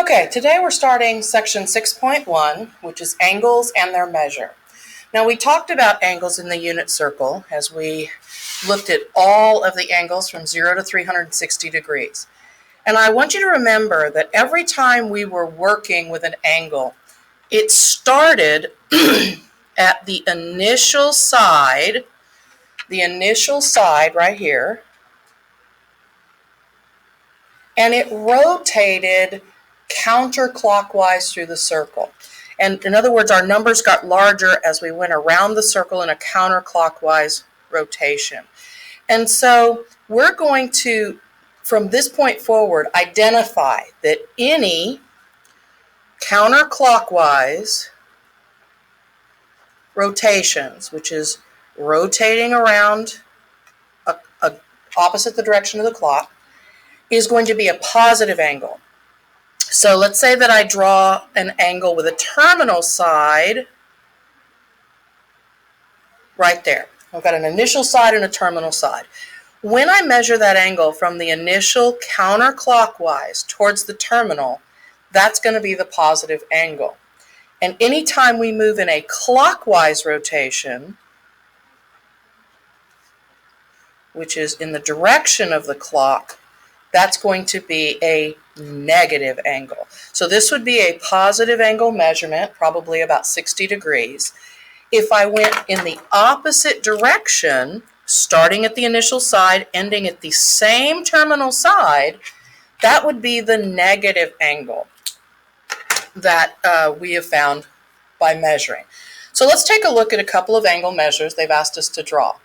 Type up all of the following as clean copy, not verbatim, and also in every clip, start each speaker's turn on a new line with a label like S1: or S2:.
S1: Okay, today we're starting section 6.1, which is angles and their measure. Now we talked about angles in the unit circle as we looked at all of the angles from 0 to 360 degrees. And I want you to remember that every time we were working with an angle, it started at the initial side right here, and it rotated counterclockwise through the circle. And in other words, our numbers got larger as we went around the circle in a counterclockwise rotation. And so we're going to, from this point forward, identify that any counterclockwise rotations, which is rotating around opposite the direction of the clock, is going to be a positive angle. So let's say that I draw an angle with a terminal side right there. I've got an initial side and a terminal side. When I measure that angle from the initial counterclockwise towards the terminal, that's going to be the positive angle. And anytime we move in a clockwise rotation, which is in the direction of the clock, that's going to be a negative angle. So this would be a positive angle measurement, probably about 60 degrees. If I went in the opposite direction, starting at the initial side, ending at the same terminal side, that would be the negative angle that we have found by measuring. So let's take a look at a couple of angle measures they've asked us to draw.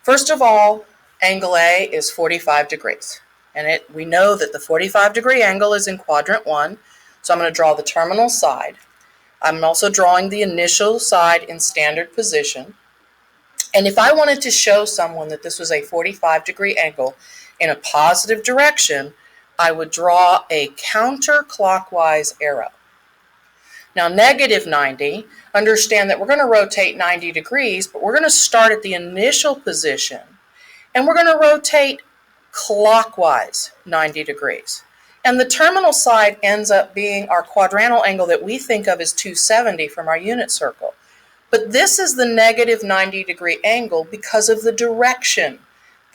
S1: First of all, angle A is 45 degrees. And we know that the 45-degree angle is in quadrant 1, so I'm going to draw the terminal side. I'm also drawing the initial side in standard position. And if I wanted to show someone that this was a 45-degree angle in a positive direction, I would draw a counterclockwise arrow. Now, negative 90, understand that we're going to rotate 90 degrees, but we're going to start at the initial position, and we're going to rotate clockwise 90 degrees. And the terminal side ends up being our quadrantal angle that we think of as 270 from our unit circle. But this is the negative 90 degree angle because of the direction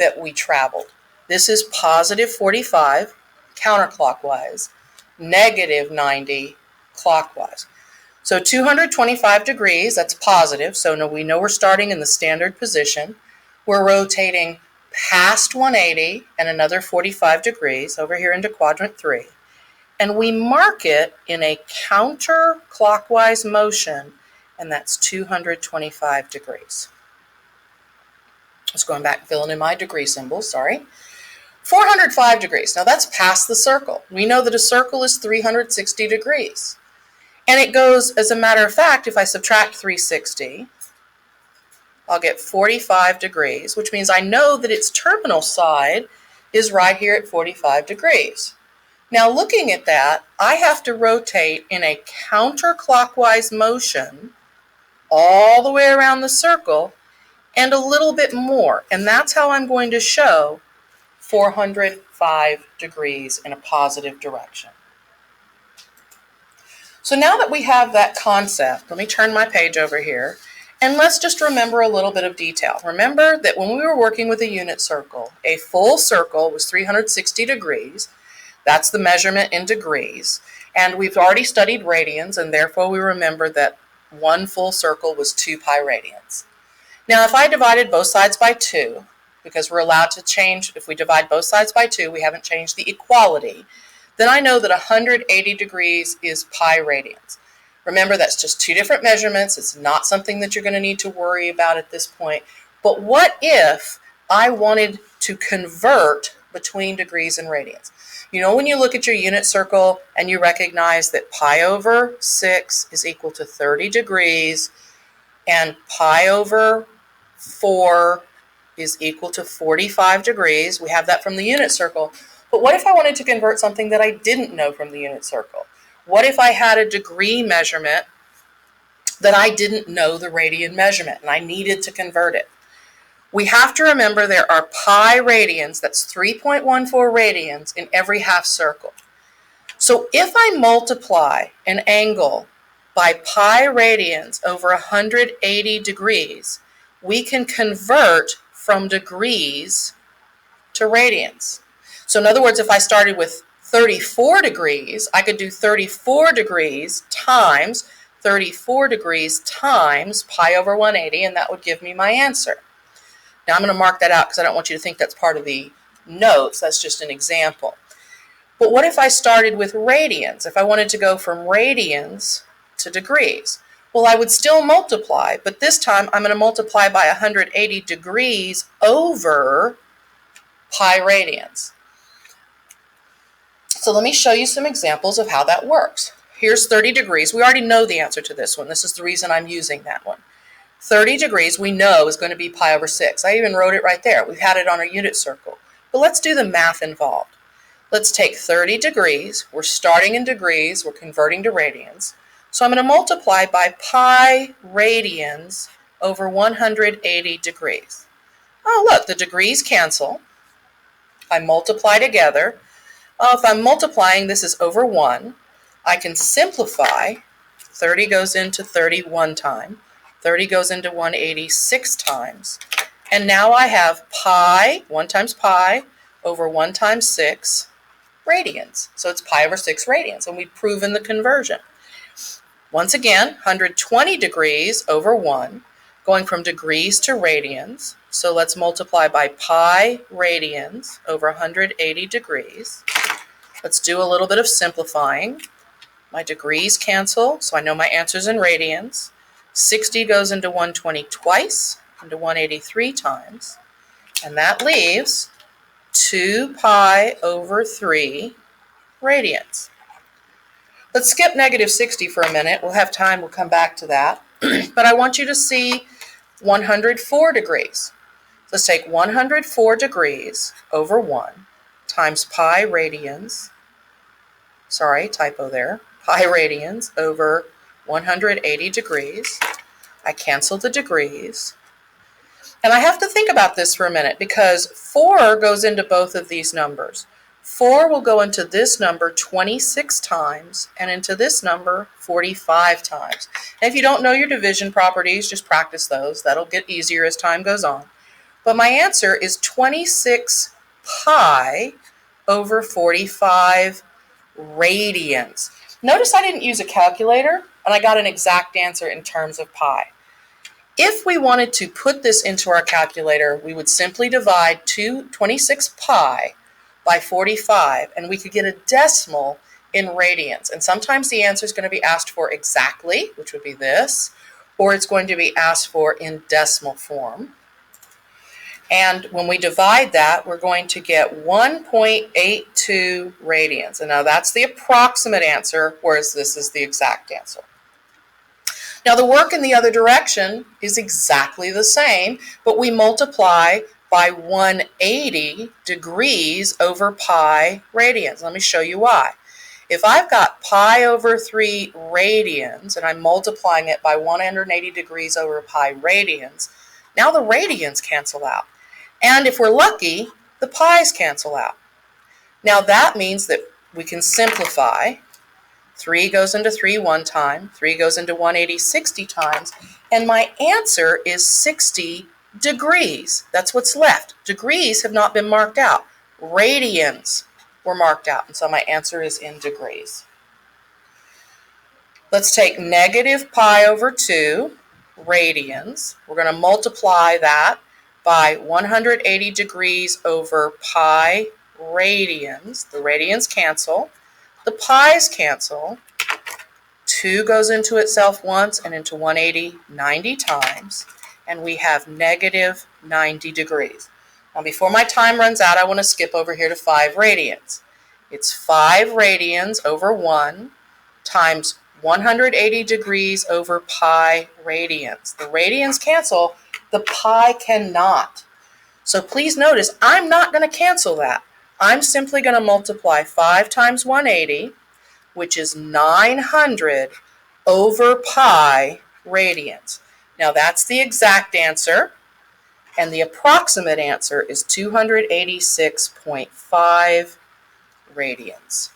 S1: that we traveled. This is positive 45 counterclockwise, negative 90 clockwise. So 225 degrees, that's positive, so we know we're starting in the standard position. We're rotating past 180 and another 45 degrees over here into quadrant 3. And we mark it in a counterclockwise motion, and that's 225 degrees. Just going back and filling in my degree symbols, sorry. 405 degrees. Now that's past the circle. We know that a circle is 360 degrees. And it goes, as a matter of fact, if I subtract 360, I'll get 45 degrees, which means I know that its terminal side is right here at 45 degrees. Now looking at that, I have to rotate in a counterclockwise motion all the way around the circle and a little bit more. And that's how I'm going to show 405 degrees in a positive direction. So now that we have that concept, let me turn my page over here. And let's just remember a little bit of detail. Remember that when we were working with a unit circle, a full circle was 360 degrees. That's the measurement in degrees. And we've already studied radians, and therefore we remember that one full circle was 2 pi radians. Now, if I divided both sides by 2, because we're allowed to change, if we divide both sides by 2, we haven't changed the equality, then I know that 180 degrees is pi radians. Remember, that's just 2 different measurements. It's not something that you're going to need to worry about at this point. But what if I wanted to convert between degrees and radians? You know, when you look at your unit circle and you recognize that pi over 6 is equal to 30 degrees and pi over 4 is equal to 45 degrees. We have that from the unit circle. But what if I wanted to convert something that I didn't know from the unit circle? What if I had a degree measurement that I didn't know the radian measurement and I needed to convert it? We have to remember there are pi radians, that's 3.14 radians in every half circle. So if I multiply an angle by pi radians over 180 degrees, we can convert from degrees to radians. So in other words, if I started with 34 degrees, I could do 34 degrees times 34 degrees times pi over 180, and that would give me my answer. Now I'm going to mark that out because I don't want you to think that's part of the notes. That's just an example. But what if I started with radians? If I wanted to go from radians to degrees? Well, I would still multiply, but this time I'm going to multiply by 180 degrees over pi radians. So let me show you some examples of how that works. Here's 30 degrees. We already know the answer to this one. This is the reason I'm using that one. 30 degrees we know is going to be pi over 6. I even wrote it right there. We've had it on our unit circle. But let's do the math involved. Let's take 30 degrees. We're starting in degrees. We're converting to radians. So I'm going to multiply by pi radians over 180 degrees. Oh, look, the degrees cancel. I multiply together. If I'm multiplying, this is over 1. I can simplify. 30 goes into 30 one time. 30 goes into 180 6 times. And now I have pi, 1 times pi, over 1 times 6 radians. So it's pi over 6 radians, and we've proven the conversion. Once again, 120 degrees over 1, going from degrees to radians. So let's multiply by pi radians over 180 degrees. Let's do a little bit of simplifying. My degrees cancel, so I know my answer's in radians. 60 goes into 120 twice, into 180 3 times, and that leaves 2 pi over 3 radians. Let's skip negative 60 for a minute. We'll have time, we'll come back to that. But I want you to see 104 degrees. Let's take 104 degrees over 1 times pi radians, sorry, typo there, pi radians over 180 degrees. I cancel the degrees. And I have to think about this for a minute because 4 goes into both of these numbers. 4 will go into this number 26 times and into this number 45 times. And if you don't know your division properties, just practice those. That'll get easier as time goes on. But my answer is 26 pi over 45 radians. Notice I didn't use a calculator, and I got an exact answer in terms of pi. If we wanted to put this into our calculator, we would simply divide 26 pi by 45, and we could get a decimal in radians. And sometimes the answer is going to be asked for exactly, which would be this, or it's going to be asked for in decimal form. And when we divide that, we're going to get 1.82 radians. And now that's the approximate answer, whereas this is the exact answer. Now the work in the other direction is exactly the same, but we multiply by 180 degrees over pi radians. Let me show you why. If I've got pi over 3 radians and I'm multiplying it by 180 degrees over pi radians, now the radians cancel out. And if we're lucky, the pi's cancel out. Now that means that we can simplify. 3 goes into 3 one time, 3 goes into 180 60 times, and my answer is 60 degrees. That's what's left. Degrees have not been marked out. Radians were marked out, and so my answer is in degrees. Let's take negative pi over 2 radians. We're going to multiply that by 180 degrees over pi radians. The radians cancel. The pi's cancel. 2 goes into itself once and into 180 90 times. And we have negative 90 degrees. Now before my time runs out, I want to skip over here to 5 radians. It's 5 radians over 1 times 180 degrees over pi radians. The radians cancel. The pi cannot. So please notice, I'm not going to cancel that. I'm simply going to multiply 5 times 180, which is 900 over pi radians. Now that's the exact answer, and the approximate answer is 286.5 radians.